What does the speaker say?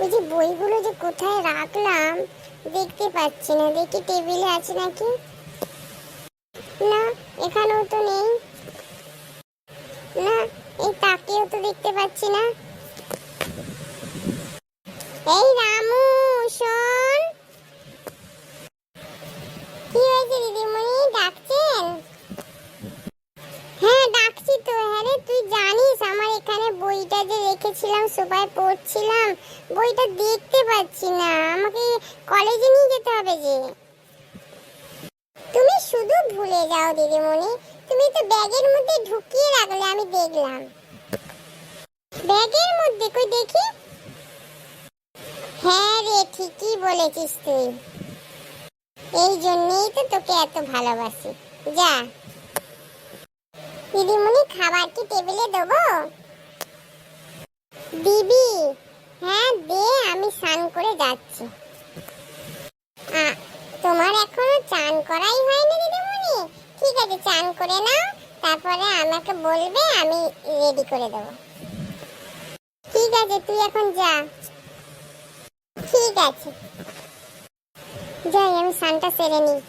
ওই যে বইগুলো যে কোথায় রাখলাম দেখতে পাচ্ছি না, দেখি টেবিলে আছে নাকি। না, এখানেও তো নেই। না, এই তাকেও তো দেখতে পাচ্ছি না। এই রামু, শোন। কি হয়েছে দিদিমণি, ডাকছেন? হ্যাঁ ডাকছি তো। হ্যাঁ রে, তুই জানিস আমার এখানে বইটা যে রেখেছিলাম, সোফায় পড়ছিলাম, বইটা দেখতে পাচ্ছি না। আমাকে কলেজে নিয়ে যেতে হবে যে। তুমি শুধু ভুলে যাও দিদিমণি, তুমি তো ব্যাগের মধ্যে ঢুকিয়ে রাখলে, আমি দেখলাম। ব্যাগের মধ্যে কই দেখি। হ্যাঁ রে, ঠিকই বলেছিস তুই। এই জন্যই তো তোকে এত ভালোবাসি। যা দিদিমণি, খাবার কি টেবিলে দেবো? দিবি? হ্যাঁ দে, আমি স্নান করে যাচ্ছি। তোমার এখনো চান করাই হয়নি দিদিমণি? ঠিক আছে, চান করে নাও, তারপরে আমাকে বলবে, আমি রেডি করে দেবো। ঠিক আছে, তুই এখন যা। ঠিক আছে, যাই আমি স্নানটা সেরে নিই।